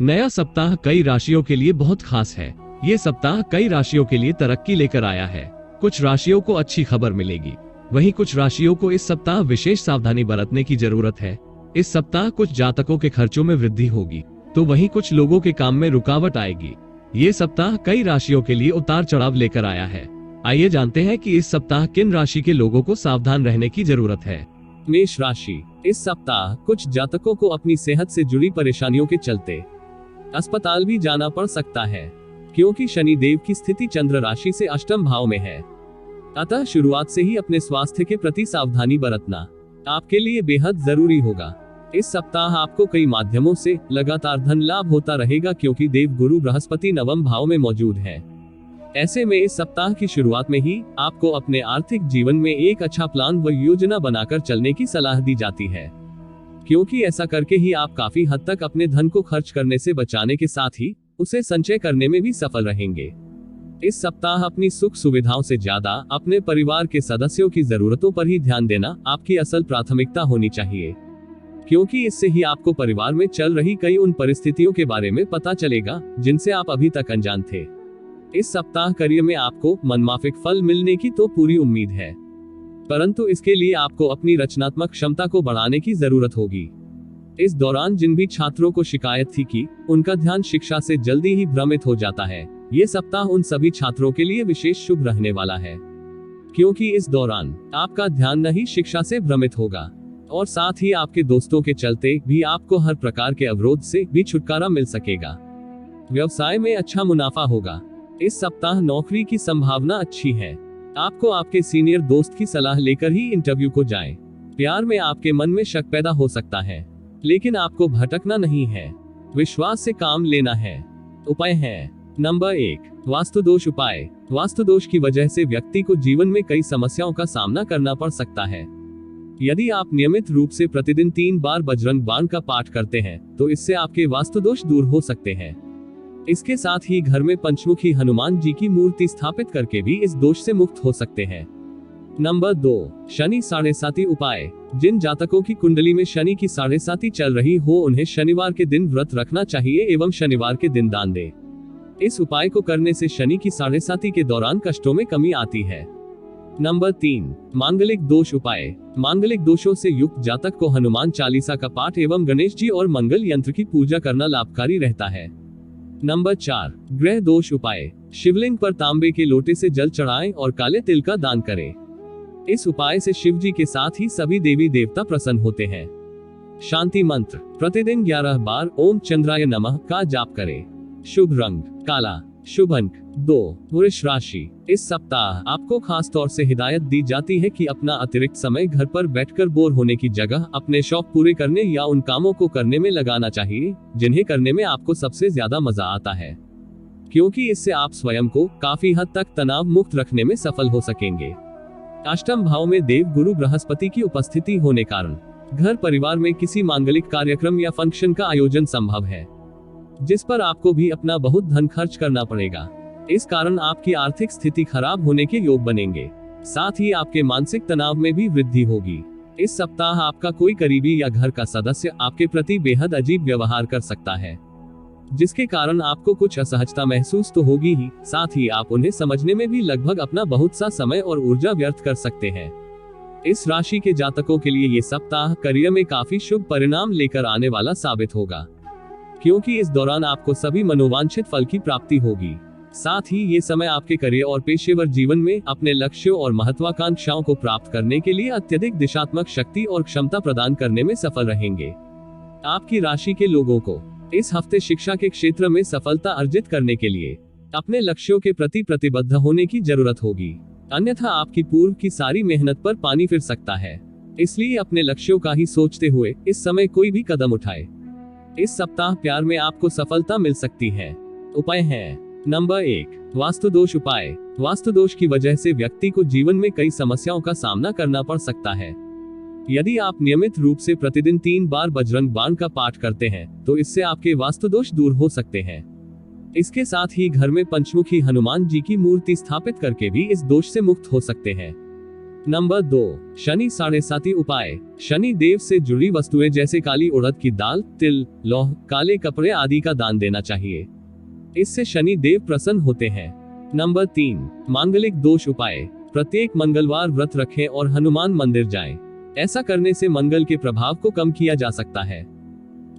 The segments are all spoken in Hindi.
नया सप्ताह कई राशियों के लिए बहुत खास है। ये सप्ताह कई राशियों के लिए तरक्की लेकर आया है। कुछ राशियों को अच्छी खबर मिलेगी, वहीं कुछ राशियों को इस सप्ताह विशेष सावधानी बरतने की जरूरत है। इस सप्ताह कुछ जातकों के खर्चों में वृद्धि होगी, तो वहीं कुछ लोगों के काम में रुकावट आएगी। ये सप्ताह कई राशियों के लिए उतार चढ़ाव लेकर आया है। आइए जानते हैं कि इस सप्ताह किन राशि के लोगों को सावधान रहने की जरूरत है। मेष राशि, इस सप्ताह कुछ जातकों को अपनी सेहत से जुड़ी परेशानियों के चलते अस्पताल भी जाना पड़ सकता है, क्योंकि शनि देव की स्थिति चंद्र राशि से अष्टम भाव में है। अतः शुरुआत से ही अपने स्वास्थ्य के प्रति सावधानी बरतना आपके लिए बेहद जरूरी होगा। इस सप्ताह आपको कई माध्यमों से लगातार धन लाभ होता रहेगा, क्योंकि देव गुरु बृहस्पति नवम भाव में मौजूद है। ऐसे में इस सप्ताह की शुरुआत में ही आपको अपने आर्थिक जीवन में एक अच्छा प्लान व योजना बनाकर चलने की सलाह दी जाती है, क्योंकि ऐसा करके ही आप काफी हद तक अपने धन को खर्च करने से बचाने के साथ ही उसे संचय करने में भी सफल रहेंगे। इस सप्ताह अपनी सुख सुविधाओं से ज्यादा अपने परिवार के सदस्यों की जरूरतों पर ही ध्यान देना आपकी असल प्राथमिकता होनी चाहिए, क्योंकि इससे ही आपको परिवार में चल रही कई उन परिस्थितियों के बारे में पता चलेगा जिनसे आप अभी तक अनजान थे। इस सप्ताह करियर में आपको मनमाफिक फल मिलने की तो पूरी उम्मीद है, परंतु इसके लिए आपको अपनी रचनात्मक क्षमता को बढ़ाने की जरूरत होगी। इस दौरान जिन भी छात्रों को शिकायत थी कि उनका ध्यान शिक्षा से जल्दी ही भ्रमित हो जाता है, ये सप्ताह उन सभी छात्रों के लिए विशेष शुभ रहने वाला है, क्योंकि इस दौरान आपका ध्यान नहीं शिक्षा से भ्रमित होगा, और साथ ही आपके दोस्तों के चलते भी आपको हर प्रकार के अवरोध से भी छुटकारा मिल सकेगा। व्यवसाय में अच्छा मुनाफा होगा। इस सप्ताह नौकरी की संभावना अच्छी है। आपको आपके सीनियर दोस्त की सलाह लेकर ही इंटरव्यू को जाएं। प्यार में आपके मन में शक पैदा हो सकता है, लेकिन आपको भटकना नहीं है, विश्वास से काम लेना है। उपाय है। नंबर 1, वास्तु दोष उपाय। वास्तु दोष की वजह से व्यक्ति को जीवन में कई समस्याओं का सामना करना पड़ सकता है। यदि आप नियमित रूप से प्रतिदिन 3 बार बजरंग बाण का पाठ करते हैं, तो इससे आपके वास्तु दोष दूर हो सकते हैं। इसके साथ ही घर में पंचमुखी हनुमान जी की मूर्ति स्थापित करके भी इस दोष से मुक्त हो सकते हैं। नंबर 2, शनि साढ़े साती उपाय। जिन जातकों की कुंडली में शनि की साढ़े साती चल रही हो, उन्हें शनिवार के दिन व्रत रखना चाहिए एवं शनिवार के दिन दान दे। इस उपाय को करने से शनि की साढ़े साती के दौरान कष्टों में कमी आती है। नंबर 3, मांगलिक दोष उपाय। मांगलिक दोषों से युक्त जातक को हनुमान चालीसा का पाठ एवं गणेश जी और मंगल यंत्र की पूजा करना लाभकारी रहता है। नंबर 4, ग्रह दोष उपाय। शिवलिंग पर तांबे के लोटे से जल चढ़ाएं और काले तिल का दान करें। इस उपाय से शिव जी के साथ ही सभी देवी देवता प्रसन्न होते हैं। शांति मंत्र। प्रतिदिन 11 बार ओम चंद्राय नमः का जाप करें। शुभ रंग काला। शुभ अंक 2। वृष राशि, इस सप्ताह आपको खास तौर से हिदायत दी जाती है कि अपना अतिरिक्त समय घर पर बैठकर बोर होने की जगह अपने शौक पूरे करने या उन कामों को करने में लगाना चाहिए जिन्हें करने में आपको सबसे ज्यादा मजा आता है, क्योंकि इससे आप स्वयं को काफी हद तक तनाव मुक्त रखने में सफल हो सकेंगे। अष्टम भाव में देव गुरु बृहस्पति की उपस्थिति होने कारण घर परिवार में किसी मांगलिक कार्यक्रम या फंक्शन का आयोजन संभव है, जिस पर आपको भी अपना बहुत धन खर्च करना पड़ेगा। इस कारण आपकी आर्थिक स्थिति खराब होने के योग बनेंगे। साथ ही आपके मानसिक तनाव में भी वृद्धि होगी। इस सप्ताह आपका कोई करीबी या घर का सदस्य आपके प्रति बेहद अजीब व्यवहार कर सकता है, जिसके कारण आपको कुछ असहजता महसूस तो होगी ही, साथ ही आप उन्हें समझने में भी लगभग अपना बहुत सा समय और ऊर्जा व्यर्थ कर सकते हैं। इस राशि के जातकों के लिए ये सप्ताह करियर में काफी शुभ परिणाम लेकर आने वाला साबित होगा, क्योंकि इस दौरान आपको सभी मनोवांछित फल की प्राप्ति होगी। साथ ही ये समय आपके करियर और पेशेवर जीवन में अपने लक्ष्यों और महत्वाकांक्षाओं को प्राप्त करने के लिए अत्यधिक दिशात्मक शक्ति और क्षमता प्रदान करने में सफल रहेंगे। आपकी राशि के लोगों को इस हफ्ते शिक्षा के क्षेत्र में सफलता अर्जित करने के लिए अपने लक्ष्यों के प्रति प्रतिबद्ध होने की जरूरत होगी, अन्यथा आपकी पूर्व की सारी मेहनत पर पानी फिर सकता है। इसलिए अपने लक्ष्यों का ही सोचते हुए इस समय कोई भी कदम उठाए। इस सप्ताह प्यार में आपको सफलता मिल सकती है। उपाय है। नंबर 1, वास्तु दोष उपाय। वास्तु दोष की वजह से व्यक्ति को जीवन में कई समस्याओं का सामना करना पड़ सकता है। यदि आप नियमित रूप से प्रतिदिन 3 बार बजरंग बाण का पाठ करते हैं, तो इससे आपके वास्तु दोष दूर हो सकते हैं। इसके साथ ही घर में पंचमुखी हनुमान जी की मूर्ति स्थापित करके भी इस दोष से मुक्त हो सकते हैं। नंबर 2, शनि साढ़ेसाती उपाय। शनि देव से जुड़ी वस्तुएं जैसे काली उड़द की दाल, तिल, लौह, काले कपड़े आदि का दान देना चाहिए। इससे शनि देव प्रसन्न होते हैं। नंबर 3, मांगलिक दोष उपाय। प्रत्येक मंगलवार व्रत रखें और हनुमान मंदिर जाएं। ऐसा करने से मंगल के प्रभाव को कम किया जा सकता है।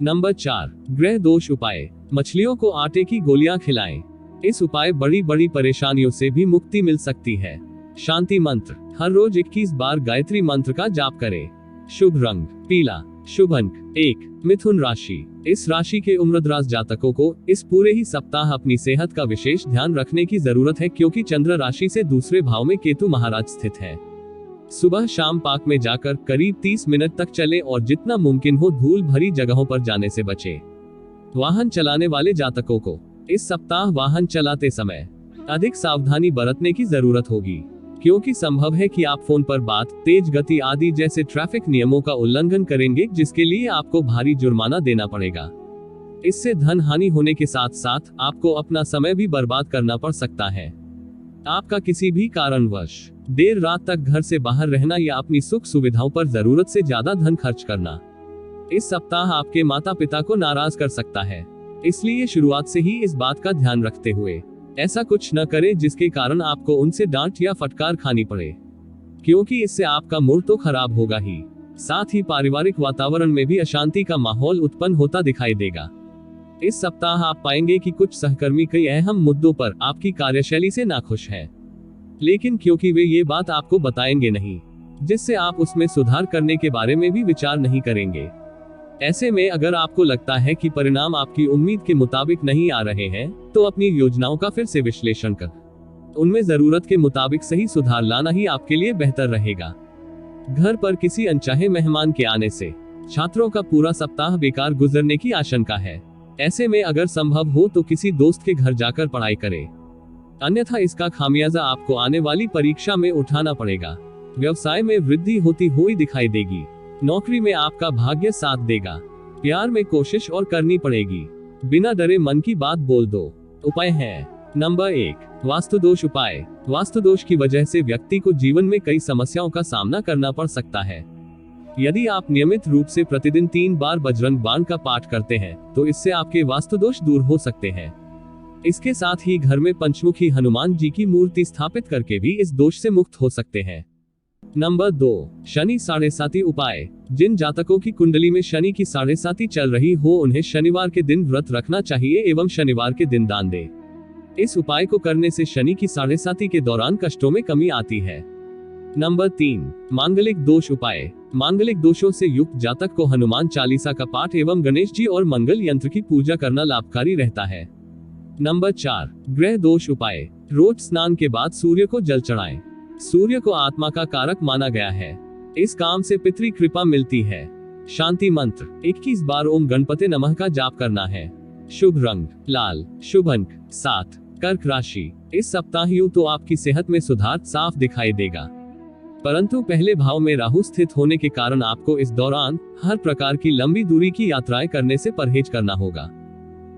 नंबर 4, ग्रह दोष उपाय। मछलियों को आटे की गोलियां खिलाएं। इस उपाय बड़ी बड़ी परेशानियों से भी मुक्ति मिल सकती है। शांति मंत्र। हर रोज 21 बार गायत्री मंत्र का जाप करें। शुभ रंग पीला। शुभ अंक 1। मिथुन राशि। इस राशि के उम्रदराज जातकों को इस पूरे ही सप्ताह अपनी सेहत का विशेष ध्यान रखने की जरूरत है, क्योंकि चंद्र राशि से दूसरे भाव में केतु महाराज स्थित है। सुबह शाम पार्क में जाकर करीब 30 मिनट तक चलें और जितना मुमकिन हो धूल भरी जगहों पर जाने से बचें। वाहन चलाने वाले जातकों को इस सप्ताह वाहन चलाते समय अधिक सावधानी बरतने की जरूरत होगी, क्योंकि संभव है कि आप फोन पर बात, तेज गति आदि जैसे ट्रैफिक नियमों का उल्लंघन करेंगे, जिसके लिए आपको भारी जुर्माना देना पड़ेगा। इससे धन हानि होने के साथ साथ आपको अपना समय भी बर्बाद करना पड़ सकता है। आपका किसी भी कारणवश देर रात तक घर से बाहर रहना या अपनी सुख सुविधाओं पर जरूरत से ज्यादा धन खर्च करना इस सप्ताह आपके माता पिता को नाराज कर सकता है। इसलिए शुरुआत से ही इस बात का ध्यान रखते हुए ऐसा कुछ न करें जिसके कारण आपको उनसे डांट या फटकार खानी पड़े, क्योंकि इससे आपका मूड तो खराब होगा ही, साथ ही पारिवारिक वातावरण में भी अशांति का माहौल उत्पन्न होता दिखाई देगा। इस सप्ताह आप पाएंगे कि कुछ सहकर्मी कई अहम मुद्दों पर आपकी कार्यशैली से नाखुश हैं, लेकिन क्योंकि वे ये बात आपको बताएंगे नहीं, जिससे आप उसमें सुधार करने के बारे में भी विचार नहीं करेंगे। ऐसे में अगर आपको लगता है कि परिणाम आपकी उम्मीद के मुताबिक नहीं आ रहे हैं, तो अपनी योजनाओं का फिर से विश्लेषण कर उनमें जरूरत के मुताबिक सही सुधार लाना ही आपके लिए बेहतर रहेगा। घर पर किसी अनचाहे मेहमान के आने से छात्रों का पूरा सप्ताह बेकार गुजरने की आशंका है। ऐसे में अगर संभव हो तो किसी दोस्त के घर जाकर पढ़ाई करें, अन्यथा इसका खामियाजा आपको आने वाली परीक्षा में उठाना पड़ेगा। व्यवसाय में वृद्धि होती हुई दिखाई देगी। नौकरी में आपका भाग्य साथ देगा। प्यार में कोशिश और करनी पड़ेगी। बिना डरे मन की बात बोल दो। उपाय है। नंबर 1, वास्तुदोष उपाय। वास्तुदोष की वजह से व्यक्ति को जीवन में कई समस्याओं का सामना करना पड़ सकता है। यदि आप नियमित रूप से प्रतिदिन 3 बार बजरंग बाण का पाठ करते हैं, तो इससे आपके वास्तुदोष दूर हो सकते हैं। इसके साथ ही घर में पंचमुखी हनुमान जी की मूर्ति स्थापित करके भी इस दोष से मुक्त हो सकते हैं। नंबर 2, शनि साढ़ेसाती उपाय। जिन जातकों की कुंडली में शनि की साढ़ेसाती चल रही हो, उन्हें शनिवार के दिन व्रत रखना चाहिए एवं शनिवार के दिन दान दे। इस उपाय को करने से शनि की साढ़ेसाती के दौरान कष्टों में कमी आती है। नंबर 3, मांगलिक दोष उपाय। मांगलिक दोषों से युक्त जातक को हनुमान चालीसा का पाठ एवं गणेश जी और मंगल यंत्र की पूजा करना लाभकारी रहता है। नंबर 4, ग्रह दोष उपाय। रोज स्नान के बाद सूर्य को जल चढ़ाएं। सूर्य को आत्मा का कारक माना गया है। इस काम से पितृ कृपा मिलती है। शांति मंत्र 21 बार ओम गणपति नमः का जाप करना है। शुभ रंग लाल। शुभ अंक 7। कर्क राशि। इस सप्ताह यूं तो आपकी सेहत में सुधार साफ दिखाई देगा, परंतु पहले भाव में राहु स्थित होने के कारण आपको इस दौरान हर प्रकार की लंबी दूरी की यात्राएं करने से परहेज करना होगा,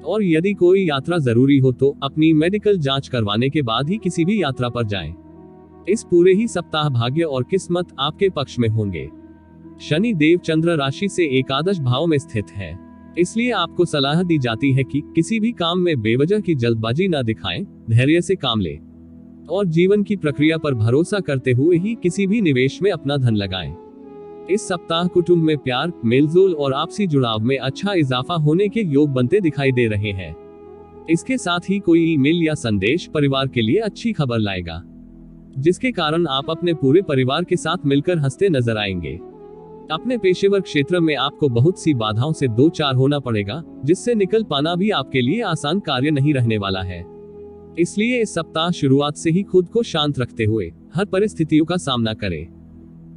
और यदि कोई यात्रा जरूरी हो तो अपनी मेडिकल जांच करवाने के बाद ही किसी भी यात्रा पर जाएं। इस पूरे ही सप्ताह भाग्य और किस्मत आपके पक्ष में होंगे। शनि देव चंद्र राशि से एकादश भाव में स्थित है, इसलिए आपको सलाह दी जाती है कि किसी भी काम में बेवजह की जल्दबाजी न दिखाएं, धैर्य से काम लें और जीवन की प्रक्रिया पर भरोसा करते हुए ही किसी भी निवेश में अपना धन लगाएं। इस सप्ताह कुटुंब में प्यार, मेलजोल और आपसी जुड़ाव में अच्छा इजाफा होने के योग बनते दिखाई दे रहे हैं। इसके साथ ही कोई ईमेल या संदेश परिवार के लिए अच्छी खबर लाएगा, जिसके कारण आप अपने पूरे परिवार के साथ मिलकर हंसते नजर आएंगे। अपने पेशेवर क्षेत्र में आपको बहुत सी बाधाओं से दो चार होना पड़ेगा, जिससे निकल पाना भी आपके लिए आसान कार्य नहीं रहने वाला है। इसलिए इस सप्ताह शुरुआत से ही खुद को शांत रखते हुए हर परिस्थितियों का सामना करें,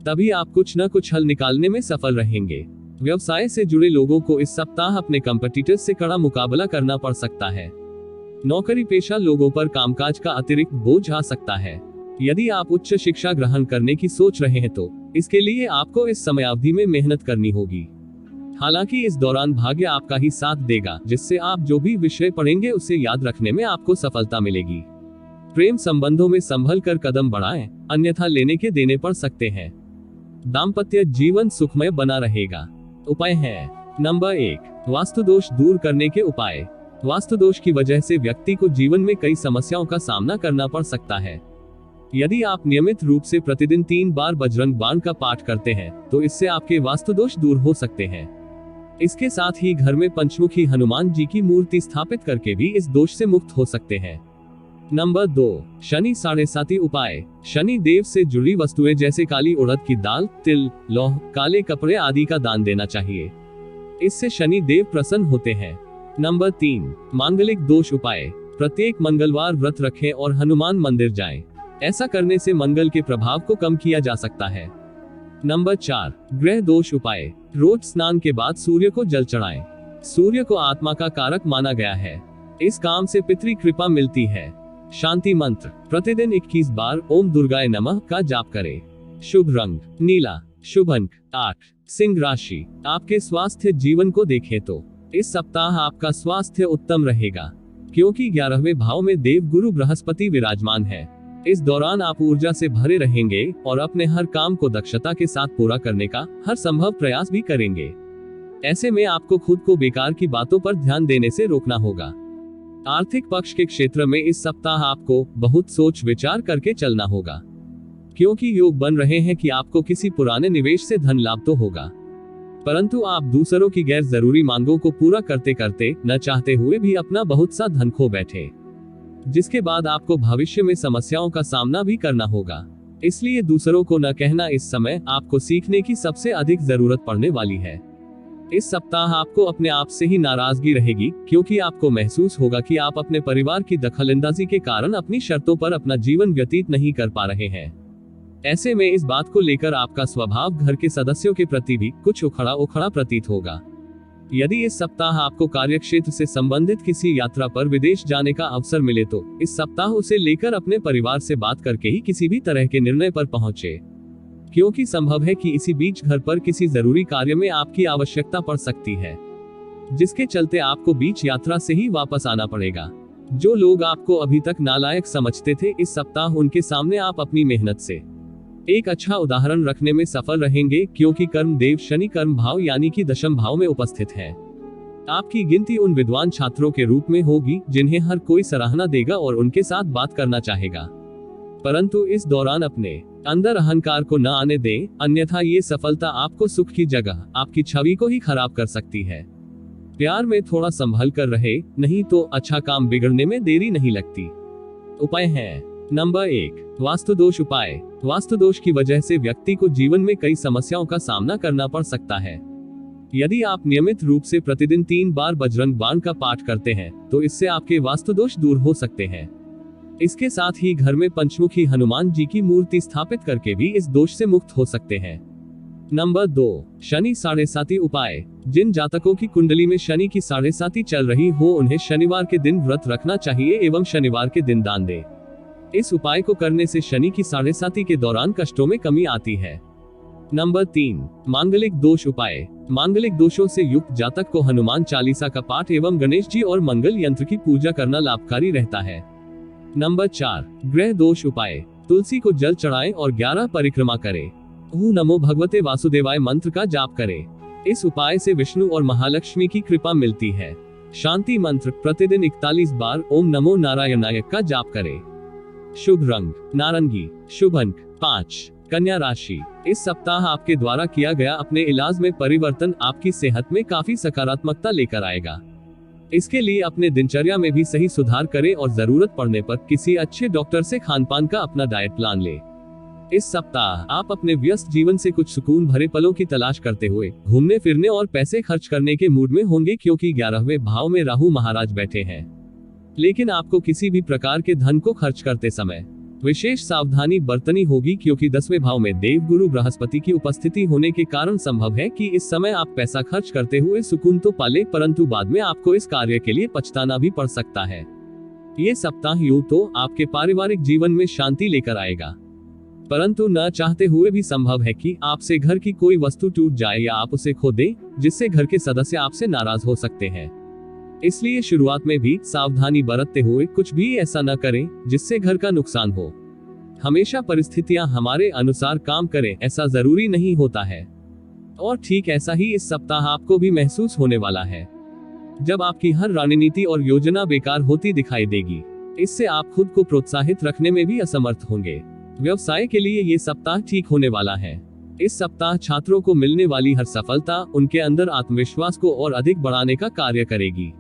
तभी आप कुछ न कुछ हल निकालने में सफल रहेंगे। व्यवसाय से जुड़े लोगों को इस सप्ताह अपने कंपटीटर्स से कड़ा मुकाबला करना पड़ सकता है। नौकरी पेशा लोगों पर कामकाज का अतिरिक्त बोझ आ सकता है। यदि आप उच्च शिक्षा ग्रहण करने की सोच रहे हैं तो इसके लिए आपको इस समयावधि में मेहनत करनी होगी। हालांकि इस दौरान भाग्य आपका ही साथ देगा, जिससे आप जो भी विषय पढ़ेंगे उसे याद रखने में आपको सफलता मिलेगी। प्रेम संबंधों में संभल कर कदम बढ़ाएं, अन्यथा लेने के देने पड़ सकते हैं। दाम्पत्य जीवन सुखमय बना रहेगा। उपाय है। नंबर 1, वास्तु दोष दूर करने के उपाय। वास्तु दोष की वजह से व्यक्ति को जीवन में कई समस्याओं का सामना करना पड़ सकता है। यदि आप नियमित रूप से प्रतिदिन 3 बार बजरंग बाण का पाठ करते हैं तो इससे आपके वास्तु दोष दूर हो सकते हैं। इसके साथ ही घर में पंचमुखी हनुमान जी की मूर्ति स्थापित करके भी इस दोष से मुक्त हो सकते हैं। नंबर 2, शनि 7.5 उपाय। शनि देव से जुड़ी वस्तुएं जैसे काली उड़द की दाल, तिल, लौह, काले कपड़े आदि का दान देना चाहिए। इससे शनि देव प्रसन्न होते हैं। नंबर 3, मांगलिक दोष उपाय। प्रत्येक मंगलवार व्रत रखें और हनुमान मंदिर जाएं। ऐसा करने से मंगल के प्रभाव को कम किया जा सकता है। नंबर 4, ग्रह दोष उपाय। रोज स्नान के बाद सूर्य को जल चढ़ाएं। सूर्य को आत्मा का कारक माना गया है। इस काम से पितृ कृपा मिलती है। शांति मंत्र। प्रतिदिन 21 बार ओम दुर्गाय नमः का जाप करें। शुभ रंग नीला। शुभ अंक 8। सिंह राशि। आपके स्वास्थ्य जीवन को देखें तो इस सप्ताह आपका स्वास्थ्य उत्तम रहेगा, क्योंकि 11वें भाव में देव गुरु बृहस्पति विराजमान है। इस दौरान आप ऊर्जा से भरे रहेंगे और अपने हर काम को दक्षता के साथ पूरा करने का हर संभव प्रयास भी करेंगे। ऐसे में आपको खुद को बेकार की बातों पर ध्यान देने से रोकना होगा। आर्थिक पक्ष के क्षेत्र में इस सप्ताह आपको बहुत सोच विचार करके चलना होगा, क्योंकि योग बन रहे हैं कि आपको किसी पुराने निवेश से धन लाभ तो होगा, परंतु आप दूसरों की गैर जरूरी मांगों को पूरा करते करते न चाहते हुए भी अपना बहुत सा धन खो बैठे, जिसके बाद आपको भविष्य में समस्याओं का सामना भी करना होगा। इसलिए दूसरों को न कहना इस समय आपको सीखने की सबसे अधिक जरूरत पड़ने वाली है। इस सप्ताह आपको अपने आप से ही नाराजगी रहेगी, क्योंकि आपको महसूस होगा कि आप अपने परिवार की दखलंदाजी के कारण अपनी शर्तों पर अपना जीवन व्यतीत नहीं कर पा रहे हैं। ऐसे में इस बात को लेकर आपका स्वभाव घर के सदस्यों के प्रति भी कुछ उखड़ा उखड़ा प्रतीत होगा। यदि इस सप्ताह आपको कार्यक्षेत्र से संबंधित किसी यात्रा पर विदेश जाने का अवसर मिले तो इस सप्ताह उसे लेकर अपने परिवार से बात करके ही किसी भी तरह के निर्णय पर पहुंचे, क्योंकि संभव है कि इसी बीच घर पर किसी जरूरी कार्य में आपकी आवश्यकता पड़ सकती है, जिसके चलते आपको बीच यात्रा से ही वापस आना पड़ेगा। जो लोग आपको अभी तक नालायक समझते थे, इस सप्ताह उनके सामने आप अपनी मेहनत से एक अच्छा उदाहरण रखने में सफल रहेंगे, क्योंकि कर्म देव शनि कर्म भाव यानी कि दशम भाव में उपस्थित है। आपकी गिनती उन विद्वान छात्रों के रूप में होगी जिन्हें हर कोई सराहना देगा और उनके साथ बात करना चाहेगा, परंतु इस दौरान अपने अंदर अहंकार को न आने दें, अन्यथा ये सफलता आपको सुख की जगह आपकी छवि को ही खराब कर सकती है। प्यार में थोड़ा संभल कर रहे, नहीं तो अच्छा काम बिगड़ने में देरी नहीं लगती। उपाय है। नंबर 1, वास्तु दोष उपाय। वास्तु दोष की वजह से व्यक्ति को जीवन में कई समस्याओं का सामना करना पड़ सकता है। यदि आप नियमित रूप से प्रतिदिन 3 बार बजरंग बाण का पाठ करते हैं तो इससे आपके वास्तु दोष दूर हो सकते हैं। इसके साथ ही घर में पंचमुखी हनुमान जी की मूर्ति स्थापित करके भी इस दोष से मुक्त हो सकते हैं। नंबर 2, शनि 7.5 उपाय। जिन जातकों की कुंडली में शनि की 7.5 चल रही हो, उन्हें शनिवार के दिन व्रत रखना चाहिए एवं शनिवार के दिन दान दें। इस उपाय को करने से शनि की 7.5 के दौरान कष्टों में कमी आती है। नंबर 3, मांगलिक दोष उपाय। मांगलिक दोषों से युक्त जातक को हनुमान चालीसा का पाठ एवं गणेश जी और मंगल यंत्र की पूजा करना लाभकारी रहता है। नंबर 4, ग्रह दोष उपाय। तुलसी को जल चढ़ाएं और 11 परिक्रमा करें। ओम नमो भगवते वासुदेवाय मंत्र का जाप करें। इस उपाय से विष्णु और महालक्ष्मी की कृपा मिलती है। शांति मंत्र। प्रतिदिन 41 बार ओम नमो नारायणाय का जाप करें। शुभ रंग नारंगी। शुभ अंक 5। कन्या राशि। इस सप्ताह आपके द्वारा किया गया अपने इलाज में परिवर्तन आपकी सेहत में काफी सकारात्मकता लेकर आएगा। इसके लिए अपने दिनचर्या में भी सही सुधार करें और जरूरत पड़ने पर किसी अच्छे डॉक्टर से खानपान का अपना डाइट प्लान लें। इस सप्ताह आप अपने व्यस्त जीवन से कुछ सुकून भरे पलों की तलाश करते हुए घूमने फिरने और पैसे खर्च करने के मूड में होंगे, क्योंकि 11वें भाव में राहु महाराज बैठे हैं। लेकिन आपको किसी भी प्रकार के धन को खर्च करते समय विशेष सावधानी बरतनी होगी, क्योंकि 10वें भाव में देव गुरु बृहस्पति की उपस्थिति होने के कारण संभव है कि इस समय आप पैसा खर्च करते हुए सुकून तो पाले, परंतु बाद में आपको इस कार्य के लिए पछताना भी पड़ सकता है। ये सप्ताह यूं तो आपके पारिवारिक जीवन में शांति लेकर आएगा, परंतु न चाहते हुए भी संभव है कि आपसे घर की कोई वस्तु टूट जाए या आप उसे खो दें, जिससे घर के सदस्य आपसे नाराज हो सकते हैं। इसलिए शुरुआत में भी सावधानी बरतते हुए कुछ भी ऐसा न करें जिससे घर का नुकसान हो। हमेशा परिस्थितियां हमारे अनुसार काम करें ऐसा जरूरी नहीं होता है। और ठीक ऐसा ही इस सप्ताह आपको भी महसूस होने वाला है, जब आपकी हर रणनीति और योजना बेकार होती दिखाई देगी। इससे आप खुद को प्रोत्साहित रखने में भी असमर्थ होंगे। व्यवसाय के लिए ये सप्ताह ठीक होने वाला है। इस सप्ताह छात्रों को मिलने वाली हर सफलता उनके अंदर आत्मविश्वास को और अधिक बढ़ाने का कार्य करेगी,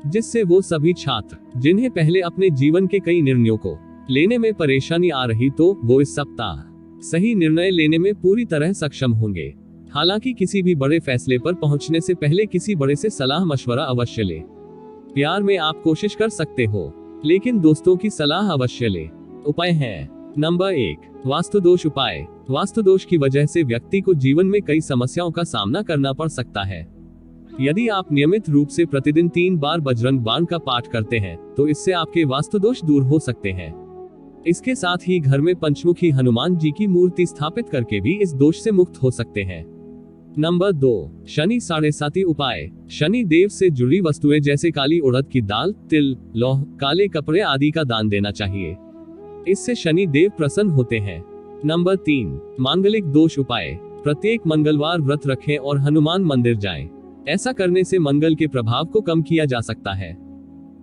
जिससे वो सभी छात्र जिन्हें पहले अपने जीवन के कई निर्णयों को लेने में परेशानी आ रही, तो वो इस सप्ताह सही निर्णय लेने में पूरी तरह सक्षम होंगे। हालांकि किसी भी बड़े फैसले पर पहुंचने से पहले किसी बड़े से सलाह मशवरा अवश्य ले। प्यार में आप कोशिश कर सकते हो, लेकिन दोस्तों की सलाह अवश्य ले। उपाय है। नंबर 1, वास्तु दोष उपाय। वास्तु दोष की वजह से व्यक्ति को जीवन में कई समस्याओं का सामना करना पड़ सकता है। यदि आप नियमित रूप से प्रतिदिन 3 बार बजरंग बाण का पाठ करते हैं, तो इससे आपके वास्तु दोष दूर हो सकते हैं। इसके साथ ही घर में पंचमुखी हनुमान जी की मूर्ति स्थापित करके भी इस दोष से मुक्त हो सकते हैं। नंबर 2, शनि 7.5 उपाय। शनि देव से जुड़ी वस्तुएं जैसे काली उड़द की दाल, तिल, लौह, काले कपड़े आदि का दान देना चाहिए। इससे शनि देव प्रसन्न होते हैं। नंबर 3, मांगलिक दोष उपाय। प्रत्येक मंगलवार व्रत रखें और हनुमान मंदिर जाएं। ऐसा करने से मंगल के प्रभाव को कम किया जा सकता है।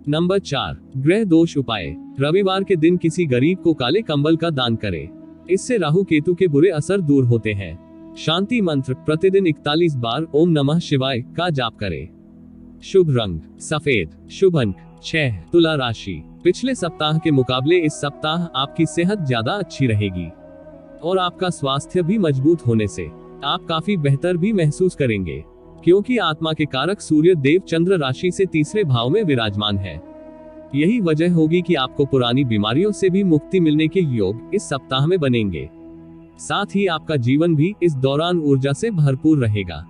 नंबर 4, ग्रह दोष उपाय। रविवार के दिन किसी गरीब को काले कंबल का दान करें। इससे राहु केतु के बुरे असर दूर होते हैं। शांति मंत्र प्रतिदिन 41 बार ओम नमः शिवाय का जाप करें। शुभ रंग सफेद। शुभ अंक 6। तुला राशि। पिछले सप्ताह के मुकाबले इस सप्ताह आपकी सेहत ज्यादा अच्छी रहेगी और आपका स्वास्थ्य भी मजबूत होने से आप काफी बेहतर भी महसूस करेंगे, क्योंकि आत्मा के कारक सूर्य देव चंद्र राशि से तीसरे भाव में विराजमान है। यही वजह होगी कि आपको पुरानी बीमारियों से भी मुक्ति मिलने के योग इस सप्ताह में बनेंगे। साथ ही आपका जीवन भी इस दौरान ऊर्जा से भरपूर रहेगा।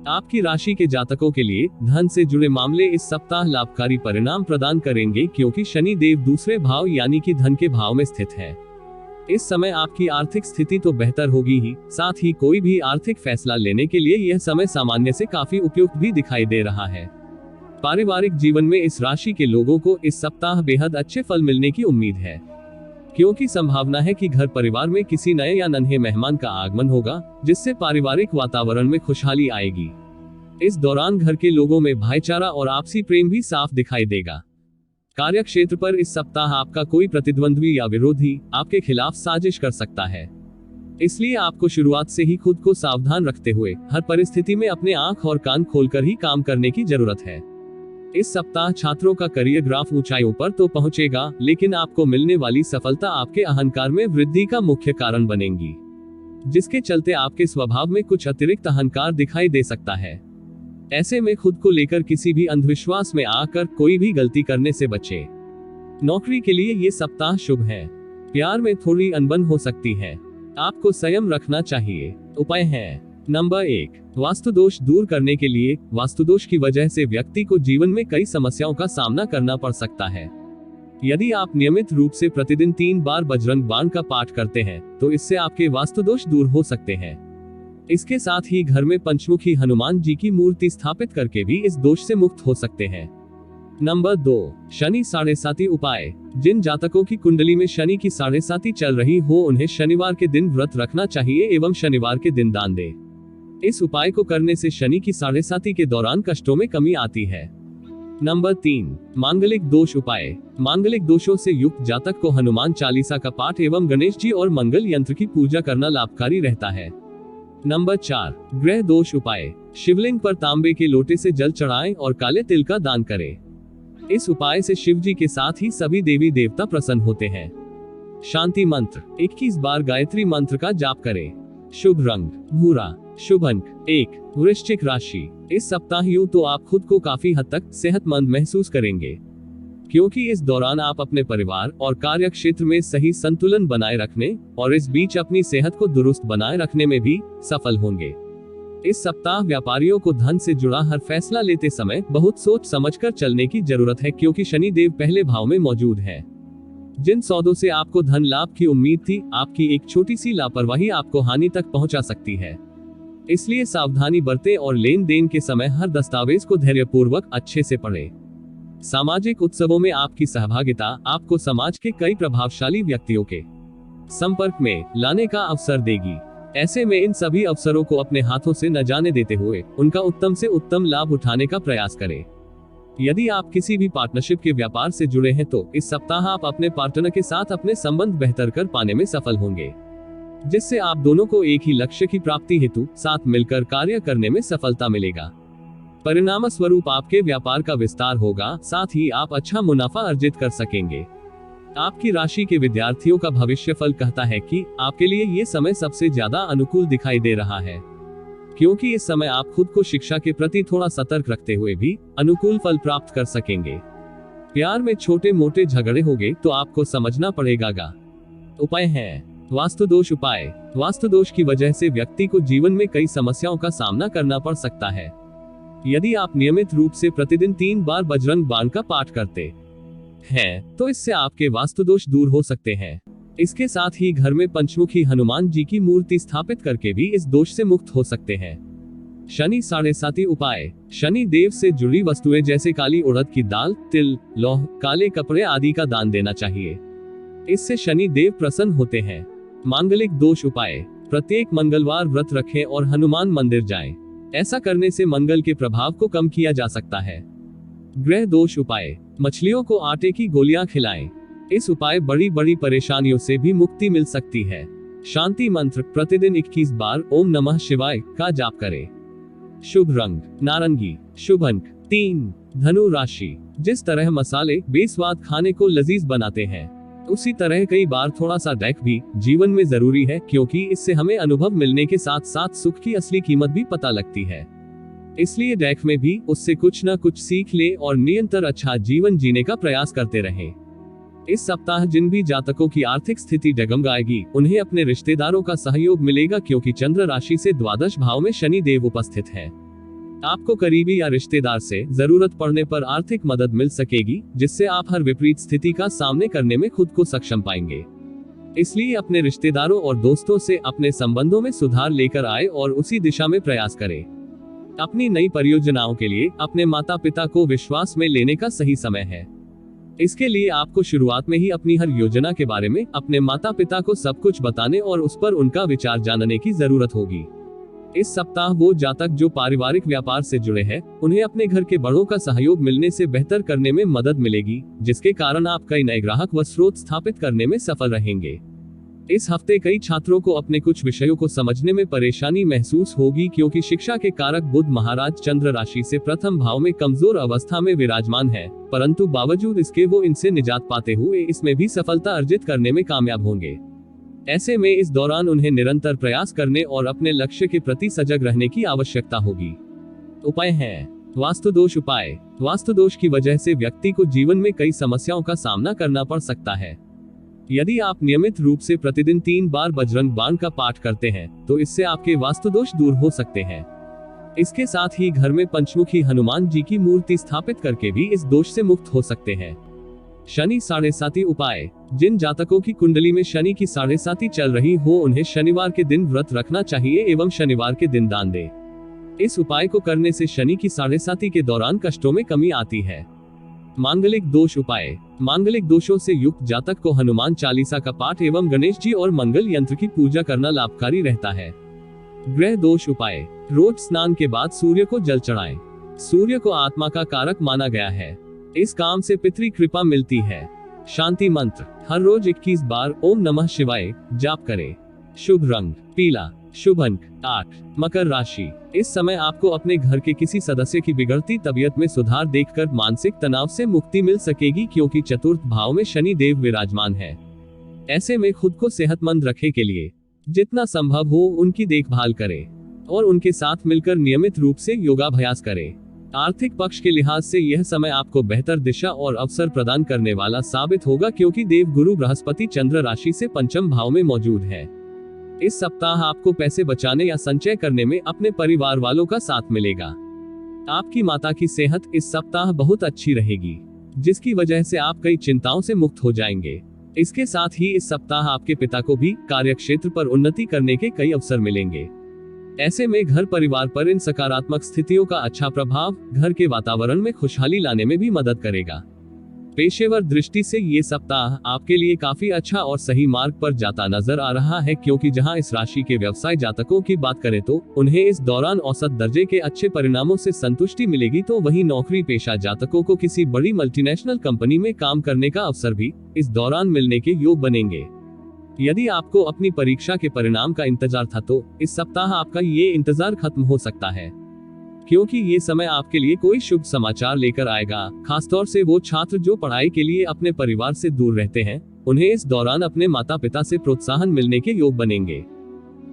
आपकी राशि के जातकों के लिए धन से जुड़े मामले इस सप्ताह लाभकारी परिणाम प्रदान करेंगे, क्योंकि शनि देव दूसरे भाव यानी कि धन के भाव में स्थित है। इस समय आपकी आर्थिक स्थिति तो बेहतर होगी ही, साथ ही कोई भी आर्थिक फैसला लेने के लिए यह समय सामान्य से काफी उपयुक्त भी दिखाई दे रहा है। पारिवारिक जीवन में इस राशि के लोगों को इस सप्ताह बेहद अच्छे फल मिलने की उम्मीद है, क्योंकि संभावना है कि घर परिवार में किसी नए या नन्हे मेहमान का आगमन होगा, जिससे पारिवारिक वातावरण में खुशहाली आएगी। इस दौरान घर के लोगों में भाईचारा और आपसी प्रेम भी साफ दिखाई देगा। कार्य क्षेत्र पर इस सप्ताह आपका कोई प्रतिद्वंद्वी या विरोधी आपके खिलाफ साजिश कर सकता है। इसलिए आपको शुरुआत से ही खुद को सावधान रखते हुए हर परिस्थिति में अपने आंख और कान खोलकर ही काम करने की जरूरत है। इस सप्ताह छात्रों का करियर ग्राफ ऊंचाइयों पर तो पहुंचेगा, लेकिन आपको मिलने वाली सफलता आपके अहंकार में वृद्धि का मुख्य कारण बनेगी, जिसके चलते आपके स्वभाव में कुछ अतिरिक्त अहंकार दिखाई दे सकता है। ऐसे में खुद को लेकर किसी भी अंधविश्वास में आकर कोई भी गलती करने से बचे। नौकरी के लिए ये सप्ताह शुभ है। प्यार में थोड़ी अनबन हो सकती है, आपको संयम रखना चाहिए। उपाय है। नंबर 1, वास्तु दोष दूर करने के लिए। वास्तु दोष की वजह से व्यक्ति को जीवन में कई समस्याओं का सामना करना पड़ सकता है। यदि आप नियमित रूप से प्रतिदिन 3 बार बजरंग बाण का पाठ करते हैं, तो इससे आपके वास्तु दोष दूर हो सकते हैं। इसके साथ ही घर में पंचमुखी हनुमान जी की मूर्ति स्थापित करके भी इस दोष से मुक्त हो सकते हैं। नंबर 2, शनि 7.5 उपाय। जिन जातकों की कुंडली में शनि की 7.5 चल रही हो, उन्हें शनिवार के दिन व्रत रखना चाहिए एवं शनिवार के दिन दान दे। इस उपाय को करने से शनि की 7.5 के दौरान कष्टों में कमी आती है। नंबर 3, मांगलिक दोष उपाय। मांगलिक दोषों से युक्त जातक को हनुमान चालीसा का पाठ एवं गणेश जी और मंगल यंत्र की पूजा करना लाभकारी रहता है। नंबर 4, ग्रह दोष उपाय। शिवलिंग पर तांबे के लोटे से जल चढ़ाएं और काले तिल का दान करें। इस उपाय से शिव जी के साथ ही सभी देवी देवता प्रसन्न होते हैं। शांति मंत्र 21 बार गायत्री मंत्र का जाप करें। शुभ रंग भूरा। शुभ अंक 1। वृश्चिक राशि। इस सप्ताह यूं तो आप खुद को काफी हद तक सेहतमंद महसूस करेंगे, क्योंकि इस दौरान आप अपने परिवार और कार्य क्षेत्र में सही संतुलन बनाए रखने और इस बीच अपनी सेहत को दुरुस्त बनाए रखने में भी सफल होंगे। इस सप्ताह व्यापारियों को धन से जुड़ा हर फैसला लेते समय बहुत सोच समझकर चलने की जरूरत है, क्योंकि शनि देव पहले भाव में मौजूद है। जिन सौदों से आपको धन लाभ की उम्मीद थी, आपकी एक छोटी सी लापरवाही आपको हानि तक पहुंचा सकती है। इसलिए सावधानी बरतें और लेन देन के समय हर दस्तावेज को धैर्यपूर्वक अच्छे से पढ़ें। सामाजिक उत्सवों में आपकी सहभागिता आपको समाज के कई प्रभावशाली व्यक्तियों के संपर्क में लाने का अवसर देगी। ऐसे में इन सभी अवसरों को अपने हाथों से न जाने देते हुए उनका उत्तम से उत्तम लाभ उठाने का प्रयास करें। यदि आप किसी भी पार्टनरशिप के व्यापार से जुड़े हैं तो इस सप्ताह आप अपने पार्टनर के साथ अपने संबंध बेहतर कर पाने में सफल होंगे, जिससे आप दोनों को एक ही लक्ष्य की प्राप्ति हेतु साथ मिलकर कार्य करने में सफलता मिलेगा। परिणाम स्वरूप आपके व्यापार का विस्तार होगा, साथ ही आप अच्छा मुनाफा अर्जित कर सकेंगे। आपकी राशि के विद्यार्थियों का भविष्यफल कहता है कि आपके लिए ये समय सबसे ज्यादा अनुकूल दिखाई दे रहा है, क्योंकि इस समय आप खुद को शिक्षा के प्रति थोड़ा सतर्क रखते हुए भी अनुकूल फल प्राप्त कर सकेंगे। प्यार में छोटे मोटे झगड़े होंगे तो आपको समझना पड़ेगा। उपाय है वास्तु दोष उपाय। वास्तु दोष की वजह से व्यक्ति को जीवन में कई समस्याओं का सामना करना पड़ सकता है। यदि आप नियमित रूप से प्रतिदिन 3 बार बजरंग बाण का पाठ करते हैं तो इससे आपके वास्तु दोष दूर हो सकते हैं। इसके साथ ही घर में पंचमुखी हनुमान जी की मूर्ति स्थापित करके भी इस दोष से मुक्त हो सकते हैं। शनि 7.5 उपाय। शनि देव से जुड़ी वस्तुएं जैसे काली उड़द की दाल, तिल, लौह, काले कपड़े आदि का दान देना चाहिए। इससे शनि देव प्रसन्न होते हैं। मांगलिक दोष उपाय। प्रत्येक मंगलवार व्रत रखें और हनुमान मंदिर जाएं। ऐसा करने से मंगल के प्रभाव को कम किया जा सकता है। ग्रह दोष उपाय। मछलियों को आटे की गोलियां खिलाएं। इस उपाय बड़ी बड़ी परेशानियों से भी मुक्ति मिल सकती है। शांति मंत्र प्रतिदिन 21 बार ओम नमः शिवाय का जाप करें। शुभ रंग नारंगी। शुभ अंक 3। धनु राशि। जिस तरह मसाले बेस्वाद खाने को लजीज बनाते हैं, उसी तरह कई बार थोड़ा सा डैक भी जीवन में जरूरी है, क्योंकि इससे हमें अनुभव मिलने के साथ साथ सुख की असली कीमत भी पता लगती है। इसलिए डैक में भी उससे कुछ न कुछ सीख ले और निरंतर अच्छा जीवन जीने का प्रयास करते रहें। इस सप्ताह जिन भी जातकों की आर्थिक स्थिति डगमगाएगी, उन्हें अपने रिश्तेदारों का सहयोग मिलेगा, क्योंकि चंद्र राशि से द्वादश भाव में शनि देव उपस्थित है। आपको करीबी या रिश्तेदार से जरूरत पड़ने पर आर्थिक मदद मिल सकेगी, जिससे आप हर विपरीत स्थिति का सामने करने में खुद को सक्षम पाएंगे। इसलिए अपने रिश्तेदारों और दोस्तों से अपने संबंधों में सुधार लेकर आए और उसी दिशा में प्रयास करें। अपनी नई परियोजनाओं के लिए अपने माता पिता को विश्वास में लेने का सही समय है। इसके लिए आपको शुरुआत में ही अपनी हर योजना के बारे में अपने माता पिता को सब कुछ बताने और उस पर उनका विचार जानने की जरूरत होगी। इस सप्ताह वो जातक जो पारिवारिक व्यापार से जुड़े हैं, उन्हें अपने घर के बड़ों का सहयोग मिलने से बेहतर करने में मदद मिलेगी, जिसके कारण आप कई नए ग्राहक व स्रोत स्थापित करने में सफल रहेंगे। इस हफ्ते कई छात्रों को अपने कुछ विषयों को समझने में परेशानी महसूस होगी, क्योंकि शिक्षा के कारक बुध महाराज चंद्र राशि से प्रथम भाव में कमजोर अवस्था में विराजमान है, परंतु बावजूद इसके वो इनसे निजात पाते हुए इसमें भी सफलता अर्जित करने में कामयाब होंगे। ऐसे में इस दौरान उन्हें निरंतर प्रयास करने और अपने लक्ष्य के प्रति सजग रहने की आवश्यकता होगी। उपाय है वास्तु दोष उपाय। वास्तु दोष की वजह से व्यक्ति को जीवन में कई समस्याओं का सामना करना पड़ सकता है। यदि आप नियमित रूप से प्रतिदिन 3 बार बजरंग बाण का पाठ करते हैं तो इससे आपके वास्तु दोष दूर हो सकते हैं। इसके साथ ही घर में पंचमुखी हनुमान जी की मूर्ति स्थापित करके भी इस दोष से मुक्त हो सकते हैं। शनि 7.5 उपाय। जिन जातकों की कुंडली में शनि की 7.5 चल रही हो, उन्हें शनिवार के दिन व्रत रखना चाहिए एवं शनिवार के दिन दान दें। इस उपाय को करने से शनि की 7.5 के दौरान कष्टों में कमी आती है। मांगलिक दोष उपाय। मांगलिक दोषों से युक्त जातक को हनुमान चालीसा का पाठ एवं गणेश जी और मंगल यंत्र की पूजा करना लाभकारी रहता है। ग्रह दोष उपाय। रोज स्नान के बाद सूर्य को जल चढ़ाएं। सूर्य को आत्मा का कारक माना गया है। इस काम से पितृ कृपा मिलती है। शांति मंत्र हर रोज 21 बार ओम नमः शिवाय जाप करें। शुभ रंग पीला। शुभ अंक 8। मकर राशि। इस समय आपको अपने घर के किसी सदस्य की बिगड़ती तबीयत में सुधार देखकर मानसिक तनाव से मुक्ति मिल सकेगी, क्योंकि चतुर्थ भाव में शनि देव विराजमान है। ऐसे में खुद को सेहतमंद रखने के लिए जितना संभव हो उनकी देखभाल करें और उनके साथ मिलकर नियमित रूप से योगाभ्यास करें। आर्थिक पक्ष के लिहाज से यह समय आपको बेहतर दिशा और अवसर प्रदान करने वाला साबित होगा, क्योंकि देव गुरु बृहस्पति चंद्र राशि से पंचम भाव में मौजूद है। इस सप्ताह आपको पैसे बचाने या संचय करने में अपने परिवार वालों का साथ मिलेगा। आपकी माता की सेहत इस सप्ताह बहुत अच्छी रहेगी, जिसकी वजह से आप कई चिंताओं से मुक्त हो जाएंगे। इसके साथ ही इस सप्ताह आपके पिता को भी कार्यक्षेत्र पर उन्नति करने के कई अवसर मिलेंगे। ऐसे में घर परिवार पर इन सकारात्मक स्थितियों का अच्छा प्रभाव घर के वातावरण में खुशहाली लाने में भी मदद करेगा। पेशेवर दृष्टि से ये सप्ताह आपके लिए काफी अच्छा और सही मार्ग पर जाता नजर आ रहा है, क्योंकि जहां इस राशि के व्यवसाय जातकों की बात करें तो उन्हें इस दौरान औसत दर्जे के अच्छे परिणामों से संतुष्टि मिलेगी, तो वहीं नौकरी पेशा जातकों को किसी बड़ी मल्टीनेशनल कंपनी में काम करने का अवसर भी इस दौरान मिलने के योग बनेंगे। यदि आपको अपनी परीक्षा के परिणाम का इंतजार था तो इस सप्ताह आपका ये इंतजार खत्म हो सकता है, क्योंकि ये समय आपके लिए कोई शुभ समाचार लेकर आएगा। खासतौर से वो छात्र जो पढ़ाई के लिए अपने परिवार से दूर रहते हैं, उन्हें इस दौरान अपने माता पिता से प्रोत्साहन मिलने के योग बनेंगे।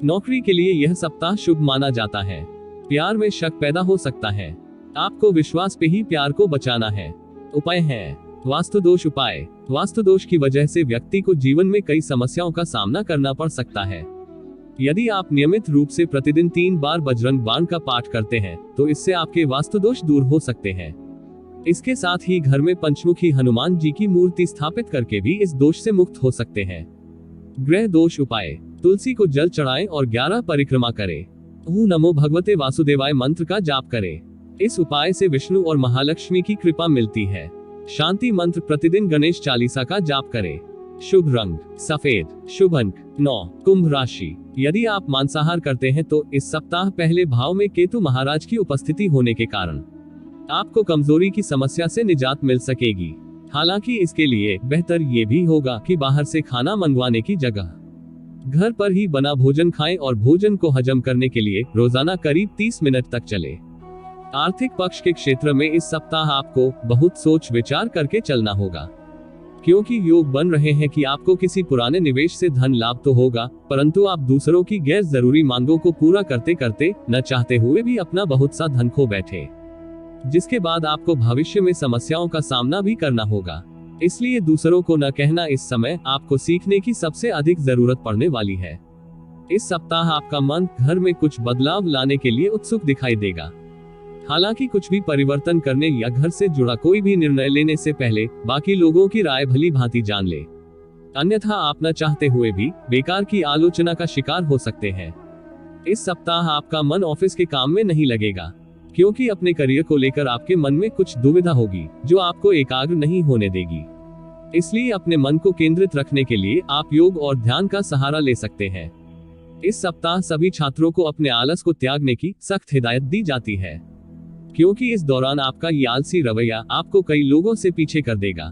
नौकरी के लिए यह सप्ताह शुभ माना जाता है। प्यार में शक पैदा हो सकता है, आपको विश्वास पे ही प्यार को बचाना है। उपाय है वास्तु दोष उपाय। वास्तु दोष की वजह से व्यक्ति को जीवन में कई समस्याओं का सामना करना पड़ सकता है। यदि आप नियमित रूप से प्रतिदिन 3 बार बजरंग बाण का पाठ करते हैं तो इससे आपके वास्तु दोष दूर हो सकते हैं। इसके साथ ही घर में पंचमुखी हनुमान जी की मूर्ति स्थापित करके भी इस दोष से मुक्त हो सकते हैं। ग्रह दोष उपाय। तुलसी को जल चढ़ाएं और 11 परिक्रमा करें। ओम नमो भगवते वासुदेवाय मंत्र का जाप करें। इस उपाय से विष्णु और महालक्ष्मी की कृपा मिलती है। शांति मंत्र प्रतिदिन गणेश चालीसा का जाप करें। शुभ रंग सफेद। शुभ अंक 9। कुंभ राशि। यदि आप मांसाहार करते हैं तो इस सप्ताह पहले भाव में केतु महाराज की उपस्थिति होने के कारण आपको कमजोरी की समस्या से निजात मिल सकेगी। हालांकि इसके लिए बेहतर ये भी होगा कि बाहर से खाना मंगवाने की जगह घर पर ही बना भोजन खाएं और भोजन को हजम करने के लिए रोजाना करीब 30 मिनट तक चले। आर्थिक पक्ष के क्षेत्र में इस सप्ताह आपको बहुत सोच विचार करके चलना होगा, क्योंकि योग बन रहे हैं कि आपको किसी पुराने निवेश से धन लाभ तो होगा, परंतु आप दूसरों की गैर जरूरी मांगों को पूरा करते करते न चाहते हुए भी अपना बहुत सा धन खो बैठे, जिसके बाद आपको भविष्य में समस्याओं का सामना भी करना होगा। इसलिए दूसरों को न कहना इस समय आपको सीखने की सबसे अधिक जरूरत पड़ने वाली है। इस सप्ताह आपका मन घर में कुछ बदलाव लाने के लिए उत्सुक दिखाई देगा। हालांकि कुछ भी परिवर्तन करने या घर से जुड़ा कोई भी निर्णय लेने से पहले बाकी लोगों की राय भली भांति जान ले, अन्यथा आप न चाहते हुए भी बेकार की आलोचना का शिकार हो सकते हैं। इस सप्ताह आपका मन ऑफिस के काम में नहीं लगेगा, क्योंकि अपने करियर को लेकर आपके मन में कुछ दुविधा होगी जो आपको एकाग्र नहीं होने देगी। इसलिए अपने मन को केंद्रित रखने के लिए आप योग और ध्यान का सहारा ले सकते हैं। इस सप्ताह सभी छात्रों को अपने आलस को त्यागने की सख्त हिदायत दी जाती है, क्योंकि इस दौरान आपका ये आलसी रवैया आपको कई लोगों से पीछे कर देगा,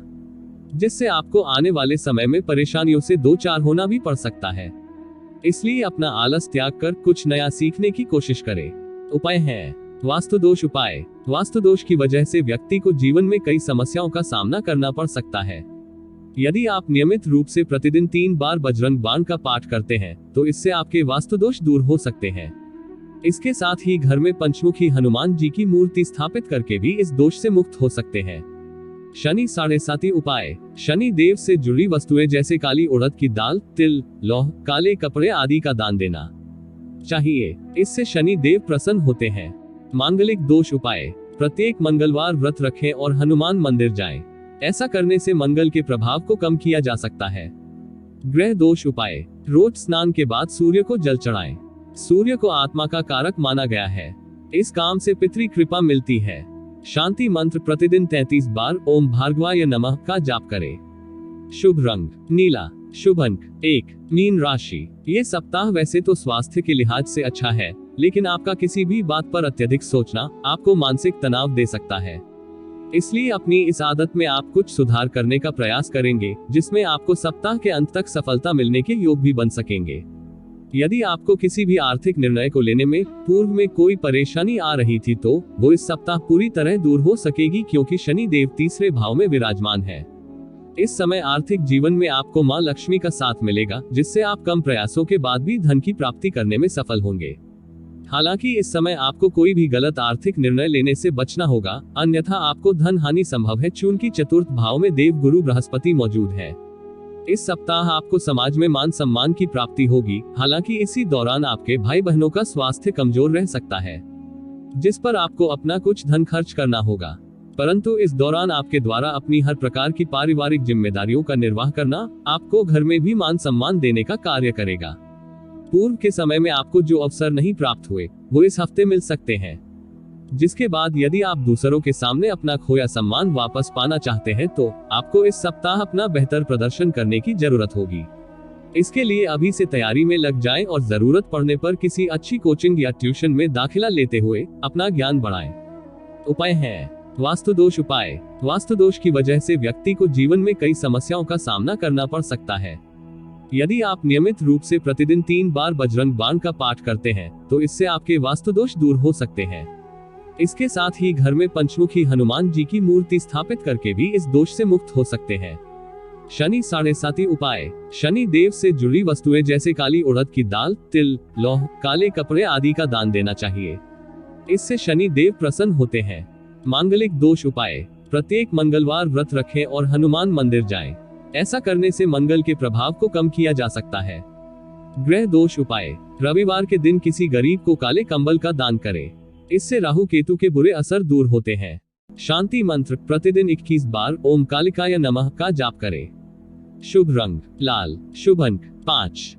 जिससे आपको आने वाले समय में परेशानियों से दो चार होना भी पड़ सकता है। इसलिए अपना आलस त्याग कर कुछ नया सीखने की कोशिश करें। उपाय है वास्तु दोष उपाय। वास्तु दोष की वजह से व्यक्ति को जीवन में कई समस्याओं का सामना करना पड़ सकता है। यदि आप नियमित रूप से प्रतिदिन 3 बार बजरंग बाण का पाठ करते हैं तो इससे आपके वास्तु दोष दूर हो सकते हैं। इसके साथ ही घर में पंचमुखी हनुमान जी की मूर्ति स्थापित करके भी इस दोष से मुक्त हो सकते हैं। शनि 7.5 उपाय। शनि देव से जुड़ी वस्तुएं जैसे काली उड़द की दाल, तिल, लौह, काले कपड़े आदि का दान देना चाहिए। इससे शनि देव प्रसन्न होते हैं। मांगलिक दोष उपाय। प्रत्येक मंगलवार व्रत रखें और हनुमान मंदिर जाएं। ऐसा करने से मंगल के प्रभाव को कम किया जा सकता है। ग्रह दोष उपाय। रोज स्नान के बाद सूर्य को जल चढ़ाएं। सूर्य को आत्मा का कारक माना गया है। इस काम से पितृ कृपा मिलती है। शांति मंत्र प्रतिदिन 33 बार ओम भार्गवाय नमः का जाप करें। शुभ रंग नीला। शुभ अंक 1। मीन राशि। ये सप्ताह वैसे तो स्वास्थ्य के लिहाज से अच्छा है, लेकिन आपका किसी भी बात पर अत्यधिक सोचना आपको मानसिक तनाव दे सकता है। इसलिए अपनी इस आदत में आप कुछ सुधार करने का प्रयास करेंगे, जिसमें आपको सप्ताह के अंत तक सफलता मिलने के योग भी बन सकेंगे। यदि आपको किसी भी आर्थिक निर्णय को लेने में पूर्व में कोई परेशानी आ रही थी तो वो इस सप्ताह पूरी तरह दूर हो सकेगी, क्योंकि शनि देव तीसरे भाव में विराजमान है। इस समय आर्थिक जीवन में आपको मां लक्ष्मी का साथ मिलेगा, जिससे आप कम प्रयासों के बाद भी धन की प्राप्ति करने में सफल होंगे। हालांकि इस समय आपको कोई भी गलत आर्थिक निर्णय लेने से बचना होगा, अन्यथा आपको धन हानि संभव है, चूंकि चतुर्थ भाव में देव गुरु बृहस्पति मौजूद है। इस सप्ताह आपको समाज में मान सम्मान की प्राप्ति होगी। हालांकि इसी दौरान आपके भाई बहनों का स्वास्थ्य कमजोर रह सकता है, जिस पर आपको अपना कुछ धन खर्च करना होगा। परंतु इस दौरान आपके द्वारा अपनी हर प्रकार की पारिवारिक जिम्मेदारियों का निर्वाह करना आपको घर में भी मान सम्मान देने का कार्य करेगा। पूर्व के समय में आपको जो अवसर नहीं प्राप्त हुए वो इस हफ्ते मिल सकते हैं, जिसके बाद यदि आप दूसरों के सामने अपना खोया सम्मान वापस पाना चाहते हैं तो आपको इस सप्ताह अपना बेहतर प्रदर्शन करने की जरूरत होगी। इसके लिए अभी से तैयारी में लग जाएं और जरूरत पड़ने पर किसी अच्छी कोचिंग या ट्यूशन में दाखिला लेते हुए अपना ज्ञान बढ़ाएं। उपाय है वास्तु दोष उपाय। वास्तु दोष की वजह से व्यक्ति को जीवन में कई समस्याओं का सामना करना पड़ सकता है। यदि आप नियमित रूप से प्रतिदिन 3 बार बजरंग बाण का पाठ करते हैं तो इससे आपके वास्तु दोष दूर हो सकते हैं। इसके साथ ही घर में पंचमुखी हनुमान जी की मूर्ति स्थापित करके भी इस दोष से मुक्त हो सकते हैं। शनि 7.5 उपाय। शनि देव से जुड़ी वस्तुएं जैसे काली उड़द की दाल, तिल, लौह, काले कपड़े आदि का दान देना चाहिए। इससे शनि देव प्रसन्न होते हैं। मांगलिक दोष उपाय। प्रत्येक मंगलवार व्रत रखें और हनुमान मंदिर जाएं। ऐसा करने से मंगल के प्रभाव को कम किया जा सकता है। ग्रह दोष उपाय। रविवार के दिन किसी गरीब को काले कंबल का दान करें। इससे राहु केतु के बुरे असर दूर होते हैं। शांति मंत्र। प्रतिदिन 21 बार ओम कालिकाय नमः का जाप करें। शुभ रंग लाल। शुभ अंक 5।